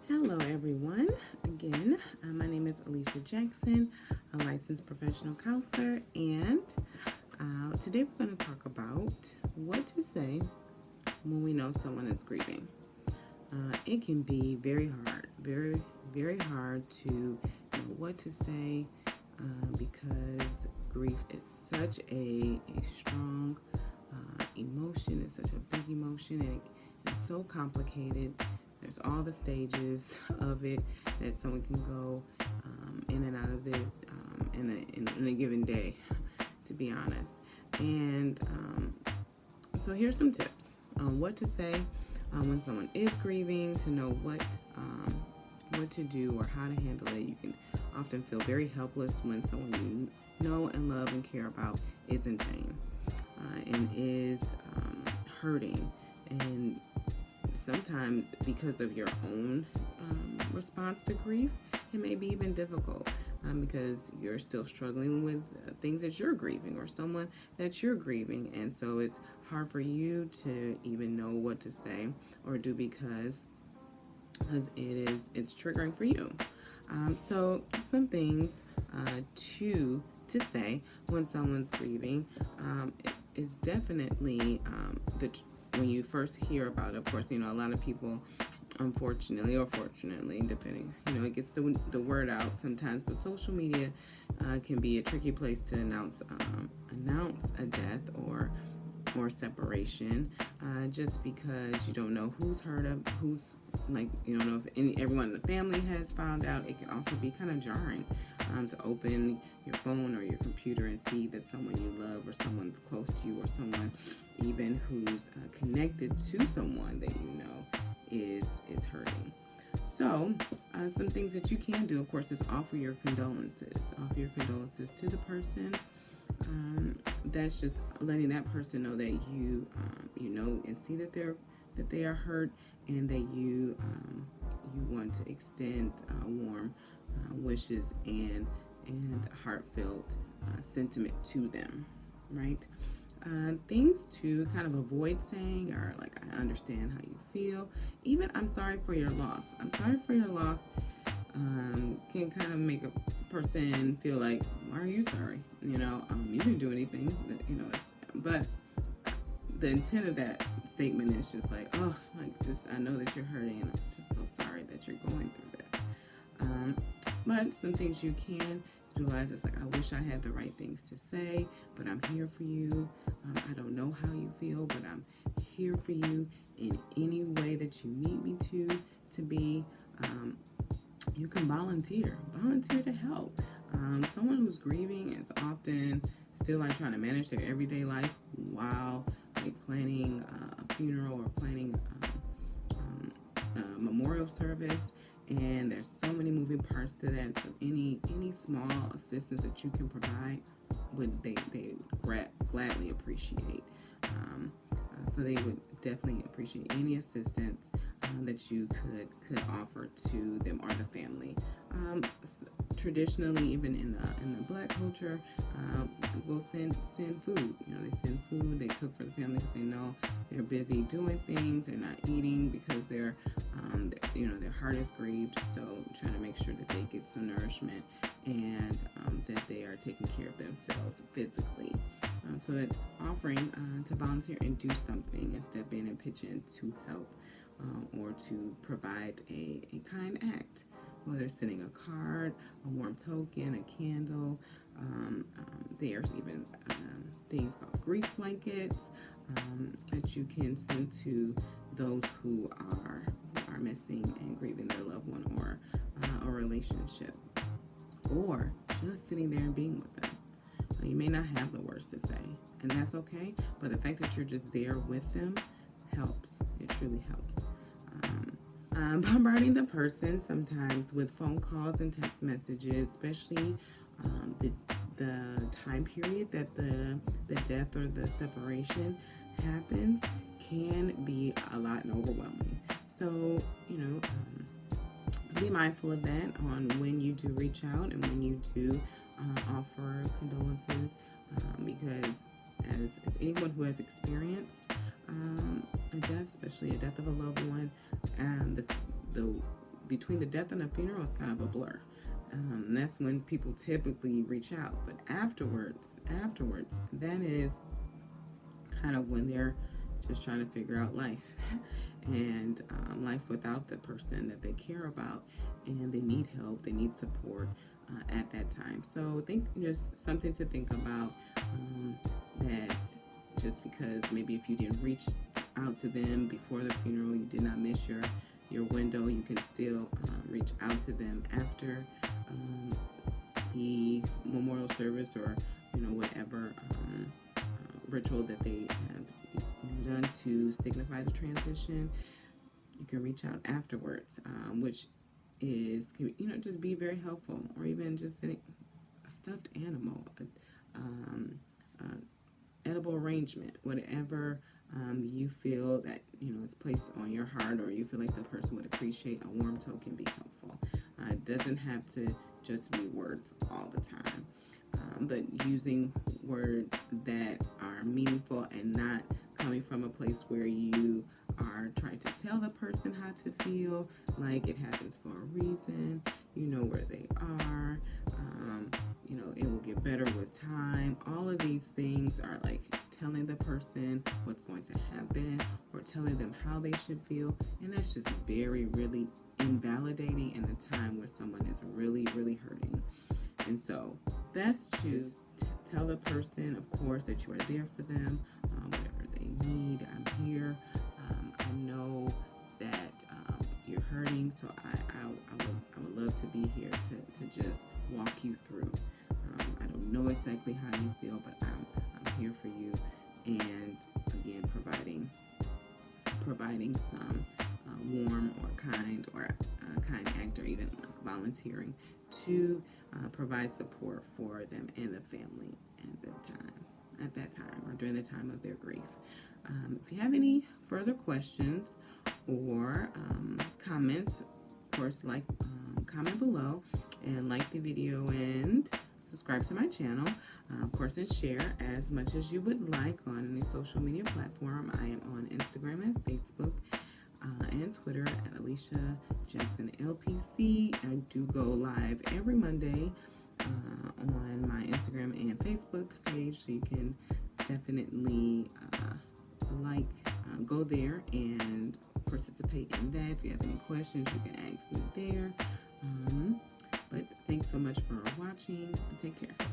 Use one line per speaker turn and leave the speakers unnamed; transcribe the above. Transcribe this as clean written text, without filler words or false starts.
Hello, everyone. Again, my name is Alicia Jackson, a licensed professional counselor, and today we're going to talk about what to say when we know someone is grieving. It can be very hard, very hard to know what to say because grief is such a strong emotion. It's such a big emotion, and it's so complicated. There's all the stages of it that someone can go in and out of it in a given day, to be honest. And so here's some tips on what to say when someone is grieving, to know what to do or how to handle it. You can often feel very helpless when someone you know and love and care about is in pain and is hurting, and sometimes because of your own response to grief, it may be even difficult because you're still struggling with things that you're grieving or someone that you're grieving, and so it's hard for you to even know what to say or do because it's triggering for you. So some things to say when someone's grieving is definitely when you first hear about it. Of course, a lot of people, unfortunately or fortunately, depending, it gets the word out sometimes. But social media can be a tricky place to announce a death or separation, just because you don't know who's heard of who's, like, you don't know if everyone in the family has found out. It can also be kind of jarring to open your phone or your computer and see that someone you love or someone close to you or someone even who's connected to someone that you know is hurting. So some things that you can do, of course, is offer your condolences. Offer your condolences to the person. That's just letting that person know that you know and see that they are hurt, and that you want to extend warm wishes and heartfelt sentiment to them, right? Things to kind of avoid saying are like, I understand how you feel. Even, I'm sorry for your loss. I'm sorry for your loss can kind of make a person feel like, why are you sorry? You didn't do anything. But the intent of that statement is just like, oh, I know that you're hurting, and I'm just so sorry that you're going through this. But some things you can utilize is like, I wish I had the right things to say, but I'm here for you. I don't know how you feel, but I'm here for you in any way that you need me to be. You can volunteer to help. Someone who's grieving is often still like trying to manage their everyday life while planning a funeral or planning a memorial service, and there's so many moving parts to that. So any small assistance that you can provide they gladly appreciate. So they would definitely appreciate any assistance that you could offer to them or the family. Traditionally, even in the Black culture, people send food. They send food. They cook for the family because they know they're busy doing things. They're not eating because their heart is grieved. So trying to make sure that they get some nourishment and that they are taking care of themselves physically. So that's offering to volunteer and do something and step in and pitch in to help or to provide a kind act, whether it's sending a card, a warm token, a candle. There's even things called grief blankets that you can send to those who are missing and grieving their loved one or a relationship, or just sitting there and being with them. You may not have the words to say, and that's okay, but the fact that you're just there with them helps. It truly helps. Bombarding the person sometimes with phone calls and text messages, especially the time period that the death or the separation happens, can be a lot and overwhelming. So, be mindful of that on when you do reach out and when you do offer condolences, because as anyone who has experienced a death, especially a death of a loved one, the between the death and the funeral is kind of a blur. And that's when people typically reach out. But afterwards, that is kind of when they're just trying to figure out life and life without the person that they care about, and they need help, they need support at that time. So I think just something to think about, that just because maybe if you didn't reach out to them before the funeral, you did not miss your window, you can still reach out to them after the memorial service, or whatever ritual that they have done to signify the transition. You can reach out afterwards, which is just be very helpful, or even just a stuffed animal, edible arrangement, whatever you feel that is placed on your heart, or you feel like the person would appreciate. A warm token be helpful. It doesn't have to just be words all the time, but using words that are meaningful and not coming from a place where you are trying to tell the person how to feel, like it happens for a reason, where they are, it will get better with time. All of these things are like telling the person what's going to happen, or telling them how they should feel, and that's just very, really invalidating in the time where someone is really, really hurting. And so that's to tell the person, of course, that you are there for them, whatever they need. I'm here. I know that you're hurting, so I would love to be here to just walk you through. I don't know exactly how you feel, but I'm here for you, and again, providing some warm or kind act, or even volunteering to provide support for them and the family at that time, or during the time of their grief. If you have any further questions or comments, of course, comment below, and like the video, and subscribe to my channel, of course, and share as much as you would like on any social media platform. I am on Instagram and Facebook and Twitter at Alicia Jackson LPC. I do go live every Monday on my Instagram and Facebook page, so you can definitely go there and participate in that. If you have any questions, you can ask me there. But thanks so much for watching. Take care.